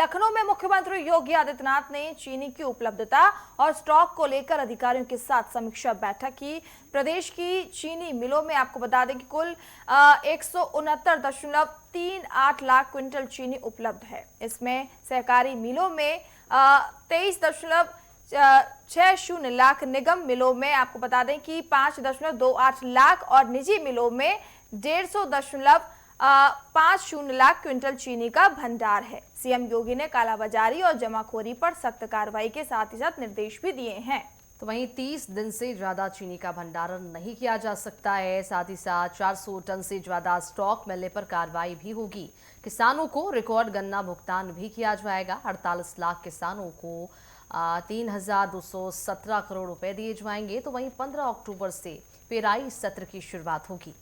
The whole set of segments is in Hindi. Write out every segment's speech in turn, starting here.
लखनऊ में मुख्यमंत्री योगी आदित्यनाथ ने चीनी की उपलब्धता और स्टॉक को लेकर अधिकारियों के साथ समीक्षा बैठक की। प्रदेश की चीनी मिलों में आपको बता दें कि कुल 169.38 लाख क्विंटल चीनी उपलब्ध है। इसमें सहकारी मिलों में 23.60 लाख, निगम मिलों में आपको बता दें कि 5.28 लाख और निजी मिलों में 150.50 लाख क्विंटल चीनी का भंडार है। सीएम योगी ने कालाबाजारी और जमाखोरी पर सख्त कार्रवाई के साथ ही साथ निर्देश भी दिए हैं। तो वहीं 30 दिन से ज्यादा चीनी का भंडारण नहीं किया जा सकता है। साथ ही साथ 400 टन से ज्यादा स्टॉक मिलने पर कार्रवाई भी होगी। किसानों को रिकॉर्ड गन्ना भुगतान भी किया जाएगा। 48 लाख किसानों को 3,217 करोड़ रुपए दिए जाएंगे। तो वहीं 15 अक्टूबर से पेराई सत्र की शुरुआत होगी।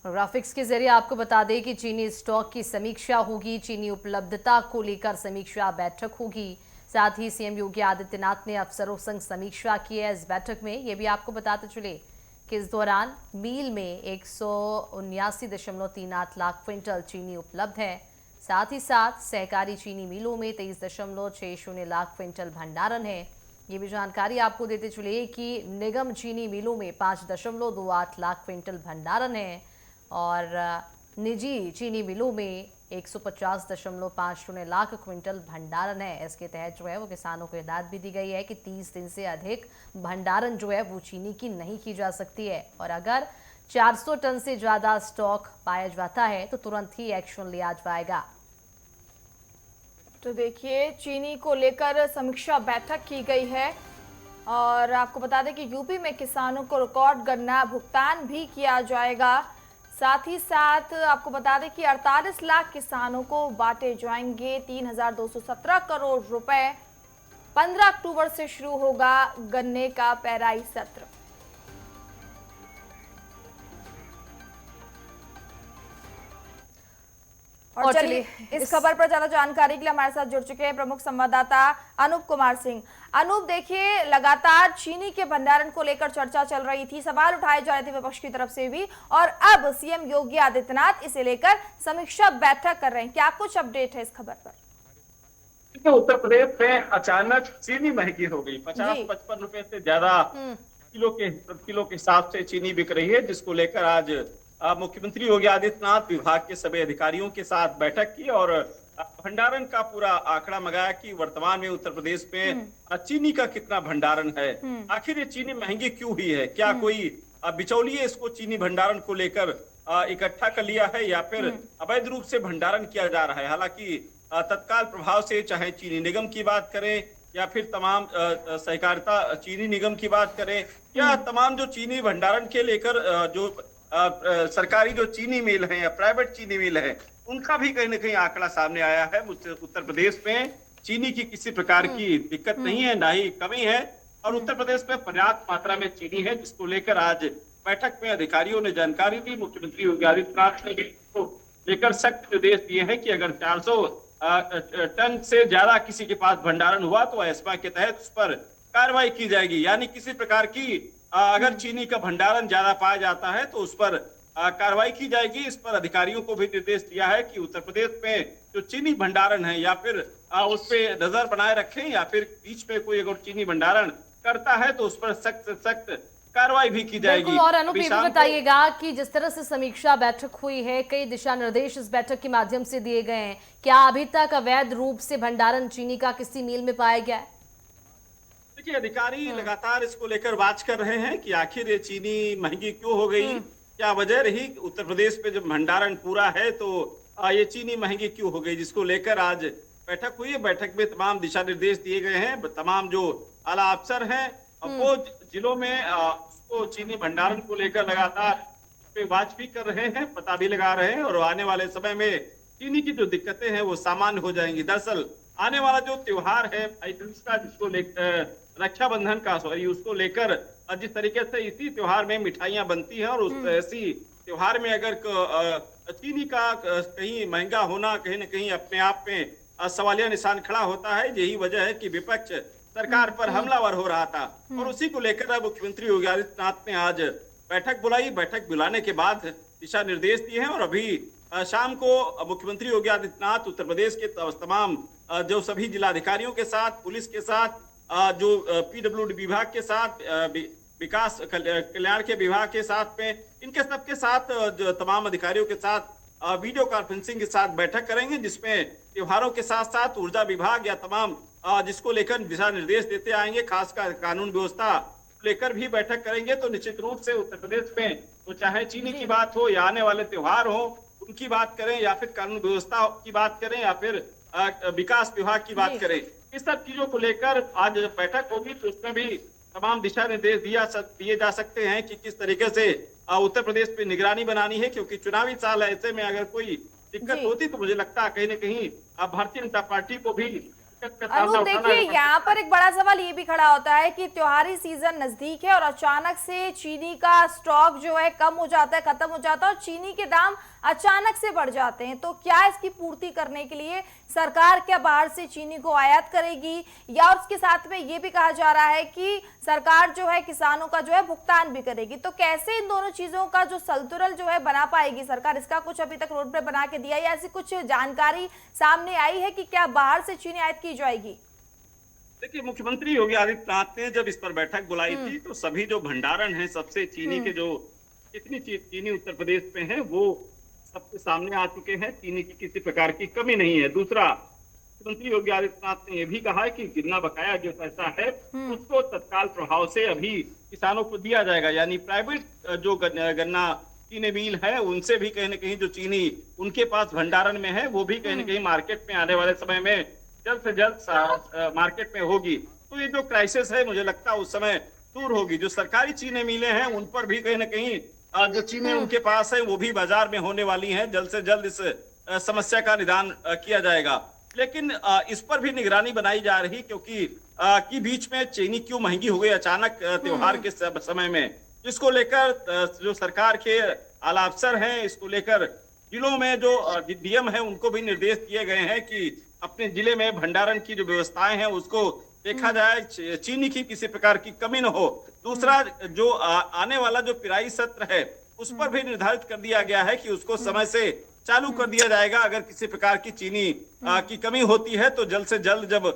ग्राफिक्स के जरिए आपको बता दें कि चीनी स्टॉक की समीक्षा होगी। चीनी उपलब्धता को लेकर समीक्षा बैठक होगी। साथ ही सीएम योगी आदित्यनाथ ने अफसरों संग समीक्षा की है। इस बैठक में ये भी आपको बताते चले कि इस दौरान मील में 179.38 लाख क्विंटल चीनी उपलब्ध है। साथ ही साथ सहकारी चीनी मिलों में 23.60 लाख क्विंटल भंडारण है। ये भी जानकारी आपको देते चले कि निगम चीनी मिलों में 5.28 लाख क्विंटल भंडारण है और निजी चीनी मिलों में 150.50 लाख क्विंटल भंडारण है। इसके तहत जो है वो किसानों को हिदायत भी दी गई है कि 30 दिन से अधिक भंडारण जो है वो चीनी की नहीं की जा सकती है और अगर 400 टन से ज्यादा स्टॉक पाया जाता है तो तुरंत ही एक्शन लिया जाएगा। तो देखिए, चीनी को लेकर समीक्षा बैठक की गई है और आपको बता दें कि यूपी में किसानों को रिकॉर्ड गन्ना भुगतान भी किया जाएगा। साथ ही साथ आपको बता दें कि 48 लाख किसानों को बांटे जाएंगे 3,217 करोड़ रुपए। 15 अक्टूबर से शुरू होगा गन्ने का पेराई सत्र। और चलिए इस खबर पर ज्यादा जानकारी के लिए हमारे साथ जुड़ चुके हैं प्रमुख संवाददाता अनूप कुमार सिंह। अनूप, देखिए, लगातार चीनी के भंडारण को लेकर चर्चा चल रही थी, सवाल उठाए जा रहे थे विपक्ष की तरफ से भी, और अब सीएम योगी आदित्यनाथ इसे लेकर समीक्षा बैठक कर रहे हैं। क्या कुछ अपडेट है इस खबर पर? उत्तर प्रदेश में अचानक चीनी महंगी हो गई। 50-55 रुपए से ज्यादा किलो के हिसाब से चीनी बिक रही है, जिसको लेकर आज मुख्यमंत्री योगी आदित्यनाथ विभाग के सभी अधिकारियों के साथ बैठक की और भंडारण का पूरा आंकड़ा मंगाया कि वर्तमान में उत्तर प्रदेश में चीनी का कितना भंडारण है। आखिर ये चीनी महंगी क्यों हुई है? क्या कोई बिचौलिए इसको चीनी भंडारण को लेकर इकट्ठा कर लिया है या फिर अवैध रूप से भंडारण किया जा रहा है? हालांकि तत्काल प्रभाव से चाहे चीनी निगम की बात करें या फिर तमाम सहकारिता चीनी निगम की बात करें या तमाम जो चीनी भंडारण के लेकर जो सरकारी जो चीनी मिल है या प्राइवेट चीनी मिल है, उनका भी कहीं ना कहीं आंकड़ा सामने आया है। उत्तर प्रदेश में चीनी की किसी प्रकार की दिक्कत नहीं है, ना ही कमी है और उत्तर प्रदेश में पर्याप्त मात्रा में चीनी है, जिसको लेकर आज बैठक में अधिकारियों ने जानकारी दी। मुख्यमंत्री योगी आदित्यनाथ ने इसको लेकर सख्त निर्देश दिए हैं कि अगर 400 टन से ज्यादा किसी के पास भंडारण हुआ तो एस्मा के तहत उस पर कार्रवाई की जाएगी। यानी किसी प्रकार की अगर चीनी का भंडारण ज्यादा पाया जाता है तो उस पर कार्रवाई की जाएगी। इस पर अधिकारियों को भी निर्देश दिया है कि उत्तर प्रदेश में जो चीनी भंडारण है या फिर उस पर नजर बनाए रखें या फिर बीच में कोई अगर चीनी भंडारण करता है तो उस पर सख्त कार्रवाई भी की जाएगी। और अनूप, ये भी बताइएगा कि जिस तरह से समीक्षा बैठक हुई है, कई दिशा निर्देश इस बैठक के माध्यम से दिए गए हैं, क्या अभी तक अवैध रूप से भंडारण चीनी का किसी मिल में पाया गया है? देखिए, अधिकारी लगातार इसको लेकर वाच कर रहे हैं कि आखिर ये चीनी महंगी क्यों हो गई, क्या वजह रही। उत्तर प्रदेश में जब भंडारण पूरा है तो ये चीनी महंगी क्यों हो गई, जिसको लेकर आज बैठक हुई है। बैठक में तमाम दिशा निर्देश दिए गए हैं। तमाम जो आला अफसर हैं वो जिलों में उसको चीनी भंडारण को लेकर लगातार वाच भी कर रहे हैं, पता भी लगा रहे हैं और आने वाले समय में चीनी की जो दिक्कतें हैं वो सामान्य हो जाएंगी। दरअसल आने वाला जो त्योहार है जिसको लेकर रक्षाबंधन का उसको लेकर जिस तरीके से इसी त्योहार में मिठाइयां बनती हैं और उस ऐसी त्योहार में अगर चीनी का कहीं महंगा होना कहीं न कहीं अपने आप में सवालिया निशान खड़ा होता है। यही वजह है कि विपक्ष सरकार पर हमलावर हो रहा था और उसी को लेकर मुख्यमंत्री योगी आदित्यनाथ ने आज बैठक बुलाई। बैठक बुलाने के बाद दिशा निर्देश दिए हैं और अभी शाम को मुख्यमंत्री योगी आदित्यनाथ उत्तर प्रदेश के तमाम जो सभी जिलाधिकारियों के साथ, पुलिस के साथ, जो पीडब्ल्यूडी विभाग के साथ, विकास कल्याण के विभाग के साथ में, इनके सबके साथ जो तमाम अधिकारियों के साथ वीडियो कॉन्फ्रेंसिंग के साथ बैठक करेंगे, जिसमें त्योहारों के साथ साथ ऊर्जा विभाग या तमाम जिसको लेकर दिशा निर्देश देते आएंगे, खासकर कानून व्यवस्था लेकर भी बैठक करेंगे। तो निश्चित रूप से उत्तर प्रदेश में तो चाहे चीनी की बात हो या आने वाले त्योहार हो उनकी बात करें, या फिर कानून व्यवस्था की बात करें, या फिर विकास विभाग की बात करें, इस सब चीजों को लेकर आज बैठक होगी। तो उसमें भी तमाम दिशा निर्देश दिए जा सकते हैं कि किस तरीके से उत्तर प्रदेश पे निगरानी बनानी है, क्योंकि चुनावी साल है। ऐसे में अगर कोई दिक्कत होती तो मुझे लगता है कहीं न कहीं भारतीय जनता पार्टी को भी अनूप, देखिए यहाँ पर एक बड़ा सवाल ये भी खड़ा होता है कि त्योहारी सीजन नजदीक है और अचानक से चीनी का स्टॉक जो है कम हो जाता है, खत्म हो जाता है और चीनी के दाम अचानक से बढ़ जाते हैं। तो क्या इसकी पूर्ति करने के लिए सरकार क्या बाहर से चीनी को आयात करेगी, या उसके साथ में ये भी कहा जा रहा है कि सरकार जो है किसानों का जो है भुगतान भी करेगी। तो कैसे इन दोनों चीजों का जो संतुलन जो है बना पाएगी सरकार? इसका कुछ अभी तक रोड मैप बना के दिया, या ऐसी कुछ जानकारी सामने आई है कि क्या बाहर से चीनी आयात की जाएगी? देखिए, मुख्यमंत्री योगी आदित्यनाथ ने जब इस पर बैठक बुलाई थी तो सभी जो भंडारण है, सबसे चीनी के जो कितनी चीनी उत्तर प्रदेश में है वो सबके सामने आ चुके हैं। चीनी की किसी प्रकार की कमी नहीं है। दूसरा, मुख्यमंत्री योगी आदित्यनाथ ने यह भी कहा है कि गन्ना बकाया जो पैसा है उसको तत्काल प्रभाव से अभी किसानों को दिया जाएगा। यानी प्राइवेट जो गन्ना चीनी मिल है उनसे भी कहीं न कहीं जो चीनी उनके पास भंडारण में है वो भी कहीं न कहीं मार्केट में आने वाले समय में जल्द से जल्द मार्केट में होगी। तो ये जो क्राइसिस है मुझे लगता है उस समय दूर होगी। जो सरकारी चीनी मिलें हैं उन पर भी कहीं न कहीं जो चीनी उनके पास है वो भी बाजार में होने वाली हैं। जल्द से जल्द इस समस्या का निदान किया जाएगा। लेकिन इस पर भी निगरानी बनाई जा रही, क्योंकि कि बीच में चीनी क्यों महंगी हो गई अचानक त्योहार के समय में, जिसको लेकर जो सरकार के आला अफसर हैं, इसको लेकर जिलों में जो डीएम है उनको भी निर्देश दिए गए हैं कि अपने जिले में भंडारण की जो व्यवस्थाएं हैं उसको देखा जाए, चीनी की किसी प्रकार की कमी न हो। दूसरा, जो आने वाला जो पिराई सत्र है उस पर भी निर्धारित कर दिया गया है कि उसको समय से चालू कर दिया जाएगा। अगर किसी प्रकार की चीनी की कमी होती है तो जल्द से जल्द जब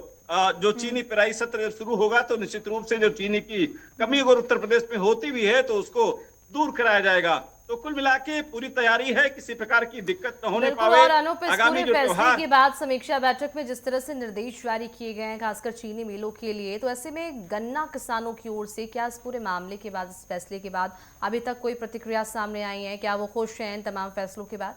जो चीनी पिराई सत्र शुरू होगा तो निश्चित रूप से जो चीनी की कमी अगर उत्तर प्रदेश में होती भी है तो उसको दूर कराया जाएगा। तो कुल मिला के पूरी तैयारी है, किसी प्रकार की दिक्कत न होने पावे। और अनुप, इस पूरे फैसले के बाद समीक्षा बैठक में जिस तरह से निर्देश जारी किए गए हैं खासकर चीनी मिलों के लिए, तो ऐसे में गन्ना किसानों की ओर से क्या इस पूरे मामले के बाद, इस फैसले के बाद अभी तक कोई प्रतिक्रिया सामने आई है? क्या वो खुश हैं इन तमाम फैसलों के बाद?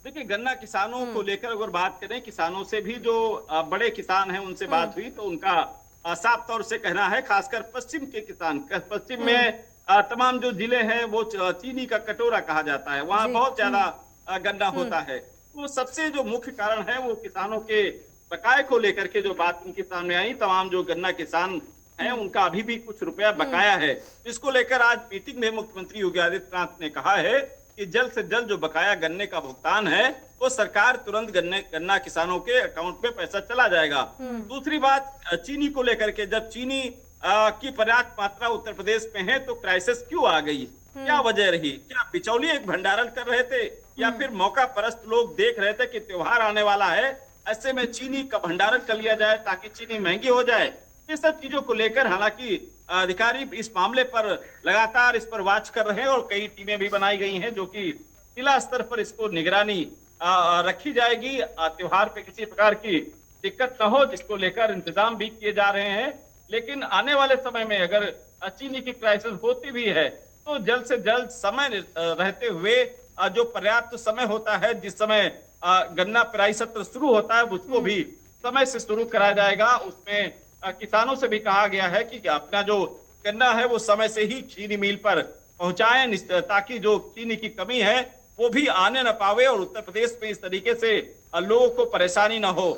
देखिए, गन्ना किसानों को लेकर अगर बात करें, किसानों से भी जो बड़े किसान हैं उनसे बात हुई तो उनका साफ तौर से कहना है, खासकर पश्चिम के किसान, पश्चिम में तमाम जो जिले हैं वो चीनी का कटोरा कहा जाता है, वहाँ बहुत ज्यादा गन्ना होता है। वो सबसे जो मुख्य कारण है वो किसानों के बकाये को लेकर के जो बात उनके सामने आई। तमाम जो गन्ना किसान हैं उनका अभी भी कुछ रुपया बकाया है, जिसको लेकर आज मीटिंग में मुख्यमंत्री योगी आदित्यनाथ ने कहा है कि जल्द से जल्द जो बकाया गन्ने का भुगतान है वो सरकार तुरंत गन्ना किसानों के अकाउंट में पैसा चला जाएगा। दूसरी बात, चीनी को लेकर के, जब चीनी की पर्याप्त मात्रा उत्तर प्रदेश में है तो क्राइसिस क्यों आ गई? क्या वजह रही? क्या बिचौलिए एक भंडारण कर रहे थे, या फिर मौका परस्त लोग देख रहे थे कि त्योहार आने वाला है, ऐसे में चीनी का भंडारण कर लिया जाए ताकि चीनी महंगी हो जाए? ये सब चीजों को लेकर हालांकि अधिकारी इस मामले पर लगातार इस पर वॉच कर रहे हैं और कई टीमें भी बनाई गई हैं जो कि जिला स्तर पर इसको निगरानी रखी जाएगी। त्योहार पे किसी प्रकार की दिक्कत न हो, जिसको लेकर इंतजाम भी किए जा रहे हैं। लेकिन आने वाले समय में अगर चीनी की क्राइसिस होती भी है तो जल्द से जल्द समय रहते हुए जो पर्याप्त समय होता है, जिस समय गन्ना पिराई सत्र शुरू होता है उसको भी समय से शुरू कराया जाएगा। उसमें किसानों से भी कहा गया है कि अपना जो गन्ना है वो समय से ही चीनी मिल पर पहुंचाएं, ताकि जो चीनी की कमी है वो भी आने न पावे और उत्तर प्रदेश में इस तरीके से लोगों को परेशानी न हो।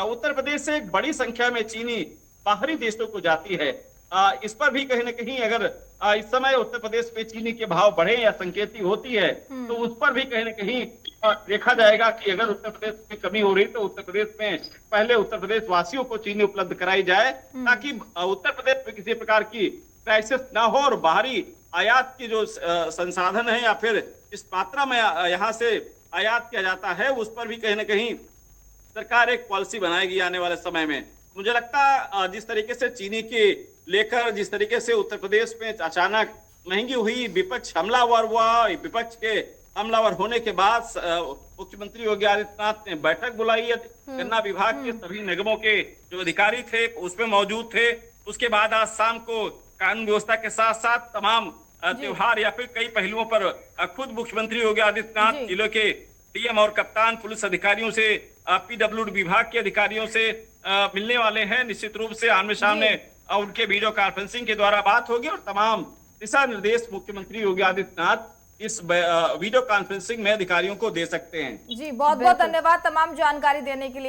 उत्तर प्रदेश से एक बड़ी संख्या में चीनी बाहरी देशों को जाती है। इस पर भी कहीं न कहीं अगर इस समय उत्तर प्रदेश में चीनी के भाव बढ़े या संकेती होती है, तो उस पर भी कहीं न कहीं देखा जाएगा कि अगर उत्तर प्रदेश में कमी हो रही तो उत्तर प्रदेश में पहले उत्तर प्रदेश वासियों को चीनी उपलब्ध कराई जाए, ताकि उत्तर प्रदेश में किसी प्रकार की क्राइसिस ना हो और बाहरी आयात की जो संसाधन है या फिर इस मात्रा में यहाँ से आयात किया जाता है, उस पर भी कहीं न कहीं सरकार एक पॉलिसी बनाएगी आने वाले समय में। मुझे लगता है जिस तरीके से चीनी के लेकर जिस तरीके से उत्तर प्रदेश में अचानक महंगी हुई, विपक्ष हमलावर हुआ, विपक्ष के हमलावर होने के बाद मुख्यमंत्री योगी आदित्यनाथ ने बैठक बुलाई है। गन्ना विभाग के सभी निगमों के जो अधिकारी थे उसमें मौजूद थे। उसके बाद आज शाम को कानून व्यवस्था के साथ साथ तमाम त्योहार या फिर कई पहलुओं पर खुद मुख्यमंत्री योगी आदित्यनाथ जिले के डीएम और कप्तान पुलिस अधिकारियों से पीडब्ल्यूडी विभाग के अधिकारियों से मिलने वाले हैं। निश्चित रूप से आमने सामने उनके वीडियो कॉन्फ्रेंसिंग के द्वारा बात होगी और तमाम दिशा निर्देश मुख्यमंत्री योगी आदित्यनाथ इस वीडियो कॉन्फ्रेंसिंग में अधिकारियों को दे सकते हैं। जी, बहुत बहुत धन्यवाद तमाम जानकारी देने के लिए।